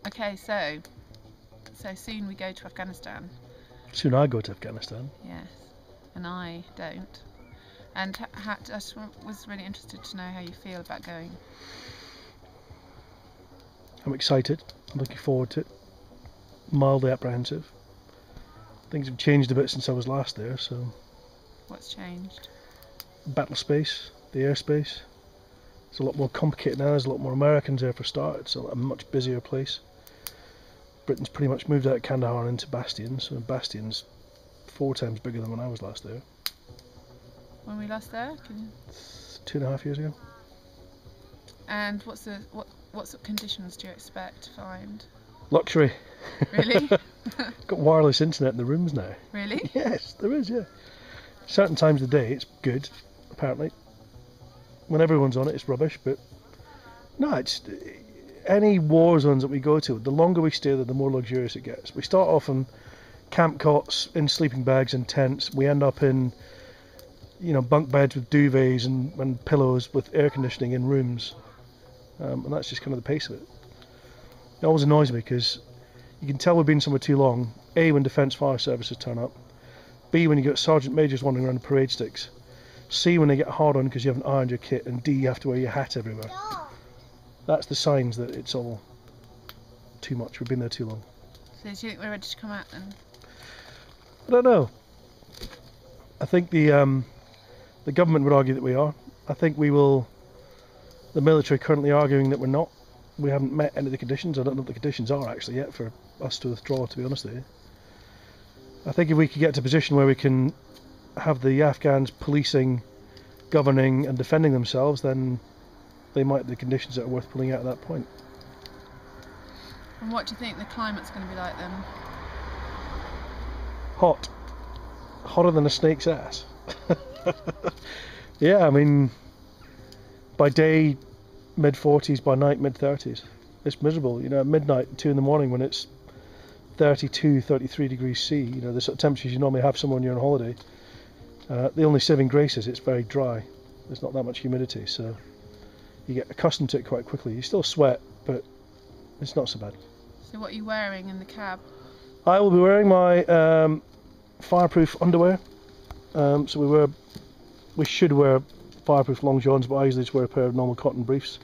Okay, so soon we go to Afghanistan. Soon I go to Afghanistan. Yes, and I don't. And I just was really interested to know how you feel about going. I'm excited. I'm looking forward to it. Mildly apprehensive. Things have changed a bit since I was last there, so... What's changed? Battle space, the airspace. It's a lot more complicated now. There's a lot more Americans there for a start. It's a much busier place. Britain's pretty much moved out of Kandahar into Bastion, so Bastion's 4 times bigger than when I was last there. When we last there? 2.5 years ago. And what sort of conditions do you expect to find? Luxury. Really? Got wireless internet in the rooms now. Really? Yes, there is, yeah. Certain times of the day it's good, apparently. When everyone's on it, it's rubbish, but... No, it's... Any war zones that we go to, the longer we stay there, the more luxurious it gets. We start off on camp cots, in sleeping bags and tents. We end up in, you know, bunk beds with duvets and pillows with air conditioning in rooms. And that's just kind of the pace of it. It always annoys me because you can tell we've been somewhere too long. A, when Defence Fire Services turn up. B, when you get Sergeant Majors wandering around the parade sticks. C, when they get hard on because you haven't ironed your kit. And D, you have to wear your hat everywhere. That's the signs that it's all too much. We've been there too long. So do you think we're ready to come out then? I don't know. I think the government would argue that we are. I think we will... The military are currently arguing that we're not. We haven't met any of the conditions. I don't know what the conditions are actually yet for us to withdraw, to be honest with you. I think if we could get to a position where we can have the Afghans policing, governing and defending themselves, then they might be the conditions that are worth pulling out at that point. And what do you think the climate's going to be like then? Hot. Hotter than a snake's ass. Yeah, I mean, by day mid-40s, by night mid-30s. It's miserable, you know, at midnight, 2 in the morning when it's 32, 33 degrees C, you know, the sort of temperatures you normally have somewhere when you're on holiday. The only saving grace is it's very dry. There's not that much humidity, so you get accustomed to it quite quickly. You still sweat, but it's not so bad. So what are you wearing in the cab? I will be wearing my fireproof underwear. So we should wear fireproof long johns, but I usually just wear a pair of normal cotton briefs.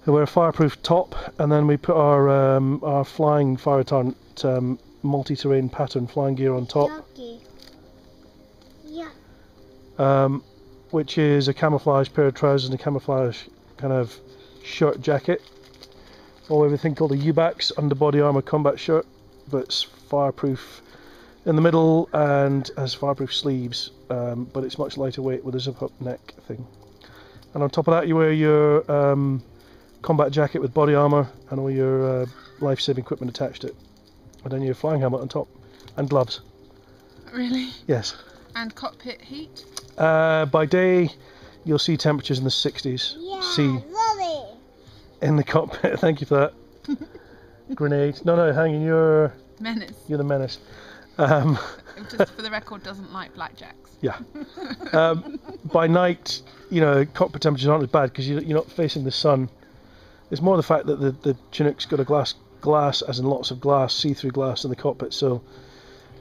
I wear a fireproof top, and then we put our flying fire retardant multi-terrain pattern flying gear on top. Yeah. Which is a camouflage pair of trousers and a camouflage kind of shirt jacket. Or everything called a UBAX, underbody armour combat shirt, but it's fireproof in the middle and has fireproof sleeves, but it's much lighter weight with a zip up neck thing. And on top of that you wear your combat jacket with body armour and all your life-saving equipment attached to it. And then your flying helmet on top, and gloves. Really? Yes. And cockpit heat? By day you'll see temperatures in the 60s. Yeah, C. love it. In the cockpit, thank you for that. Grenade. No, hang on, you're Menace. the Menace. Just for the record, doesn't like blackjacks. Yeah. By night, you know, cockpit temperatures aren't as bad because you're not facing the sun. It's more the fact that the chinook's got a glass, as in lots of glass, see-through glass in the cockpit. So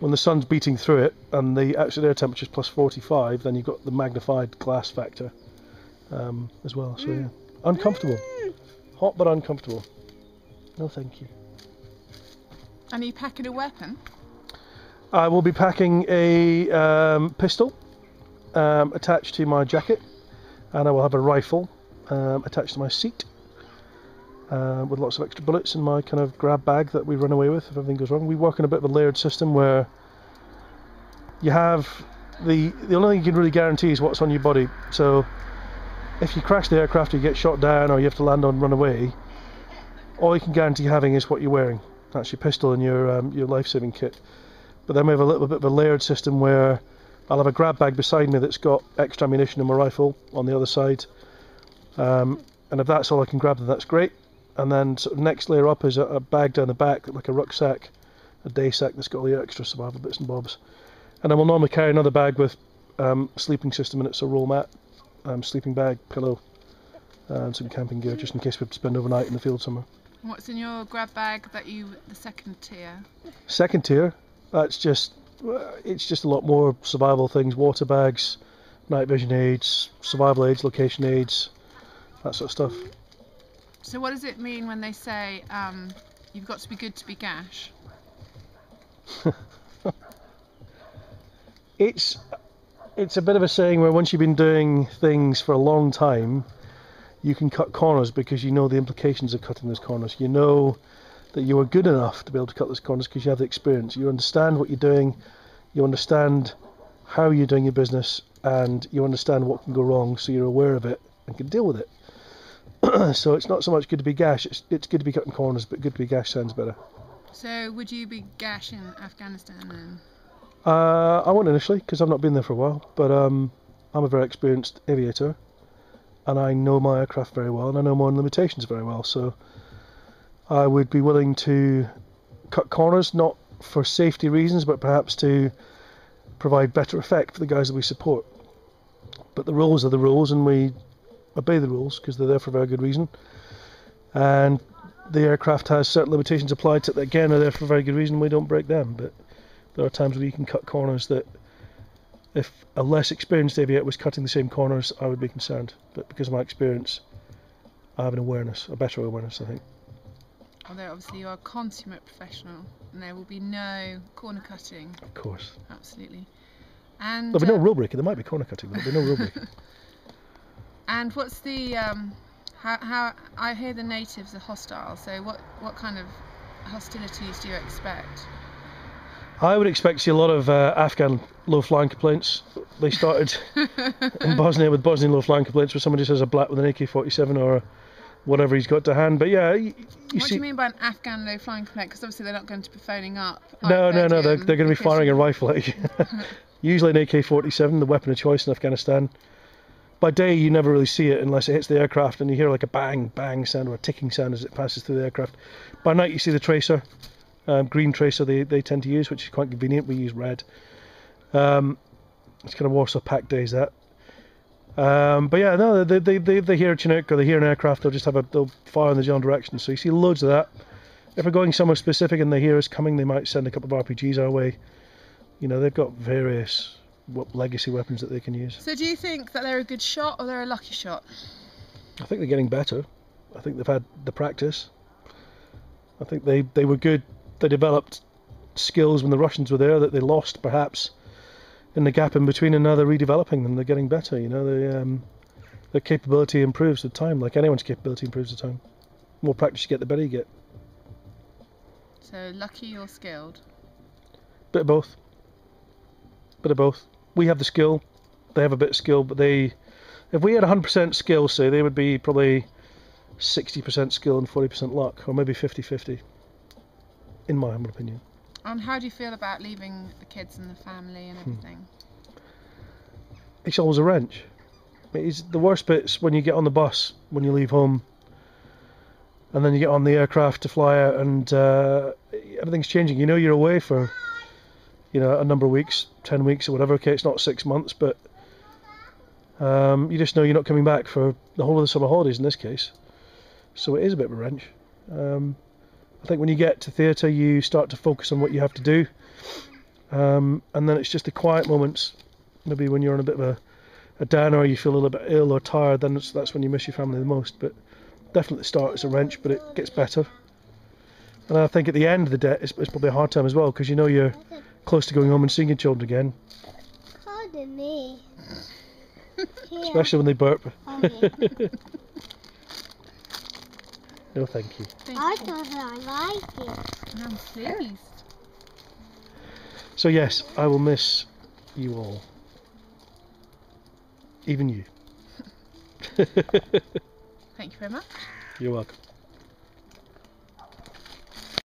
when the sun's beating through it and the actual air temperature is plus 45, then you've got the magnified glass factor as well. So yeah, uncomfortable. Hot but uncomfortable. No, thank you. And are you packing a weapon? I will be packing a pistol attached to my jacket, and I will have a rifle attached to my seat with lots of extra bullets in my kind of grab bag that we run away with if everything goes wrong. We work in a bit of a layered system where you have the only thing you can really guarantee is what's on your body. So if you crash the aircraft or you get shot down or you have to land on run away, all you can guarantee having is what you're wearing. That's your pistol and your life-saving kit. But then we have a little bit of a layered system where I'll have a grab bag beside me that's got extra ammunition and my rifle on the other side. And if that's all I can grab, then that's great. And then sort of next layer up is a bag down the back, like a rucksack, a day sack that's got all the extra survival bits and bobs. And then we'll normally carry another bag with sleeping system in it, so roll mat, sleeping bag, pillow, and some camping gear, just in case we have to spend overnight in the field somewhere. What's in your grab bag that the second tier? Second tier, that's just, it's just a lot more survival things, water bags, night vision aids, survival aids, location aids, that sort of stuff. So what does it mean when they say you've got to be good to be gash? It's a bit of a saying where once you've been doing things for a long time, you can cut corners because you know the implications of cutting those corners. You know that you are good enough to be able to cut those corners because you have the experience. You understand what you're doing, you understand how you're doing your business, and you understand what can go wrong, so you're aware of it and can deal with it. So it's not so much good to be gash, it's good to be cutting corners, but good to be gash sounds better. So would you be gash in Afghanistan then? I won't initially because I've not been there for a while, but I'm a very experienced aviator and I know my aircraft very well and I know my own limitations very well, so I would be willing to cut corners, not for safety reasons but perhaps to provide better effect for the guys that we support. But the rules are the rules and we obey the rules because they're there for a very good reason, and the aircraft has certain limitations applied to it that again are there for a very good reason. We don't break them, but there are times where you can cut corners that if a less experienced aviator was cutting the same corners I would be concerned, but because of my experience I have an awareness, a better awareness I think. Although obviously you are a consummate professional and there will be no corner cutting. Of course. Absolutely. And there'll be no rule breaking, there might be corner cutting but there'll be no rule breaking. And what's the how I hear the natives are hostile, so what kind of hostilities do you expect? I would expect to see a lot of Afghan low-flying complaints. They started in Bosnia with Bosnian low-flying complaints where somebody says a black with an AK-47 or whatever he's got to hand, but yeah, you what see... do you mean by an Afghan low-flying complaint? Because obviously they're not going to be phoning up. No, they're going to be firing a rifle at you. Usually an AK-47, the weapon of choice in Afghanistan. By day you never really see it unless it hits the aircraft and you hear like a bang bang sound or a ticking sound as it passes through the aircraft. By night you see the tracer, green tracer they tend to use, which is quite convenient. We use red. It's kind of Warsaw Pact days that. But yeah, no, they hear a chinook or they hear an aircraft, they'll fire in the general direction. So you see loads of that. If we're going somewhere specific and they hear us coming, they might send a couple of RPGs our way. You know, they've got various legacy weapons that they can use. So do you think that they're a good shot or they're a lucky shot? I think they're getting better. I think they've had the practice. I think they were good. They developed skills when the Russians were there that they lost perhaps in the gap in between, and now they're redeveloping them. They're getting better, you know. Their capability improves with time, like anyone's capability improves with time. The more practice you get, the better you get. So lucky or skilled? Bit of both. Bit of both. We have the skill, they have a bit of skill, but if we had 100% skill, say, they would be probably 60% skill and 40% luck, or maybe 50-50, in my humble opinion. And how do you feel about leaving the kids and the family and everything? It's always a wrench. It's the worst bit's when you get on the bus, when you leave home, and then you get on the aircraft to fly out, and everything's changing. You know you're away for, you know, a number of weeks, 10 weeks or whatever. Okay, it's not 6 months, but you just know you're not coming back for the whole of the summer holidays in this case. So it is a bit of a wrench. I think when you get to theatre you start to focus on what you have to do, and then it's just the quiet moments, maybe when you're on a bit of a downer or you feel a little bit ill or tired, then that's when you miss your family the most. But definitely at the start it's a wrench, but it gets better. And I think at the end of the day it's probably a hard time as well, because you know you're close to going home and seeing your children again. Pardon me. Especially when they burp. No, thank you. I thought I liked it. I'm pleased. So yes, I will miss you all. Even you. Thank you very much. You're welcome.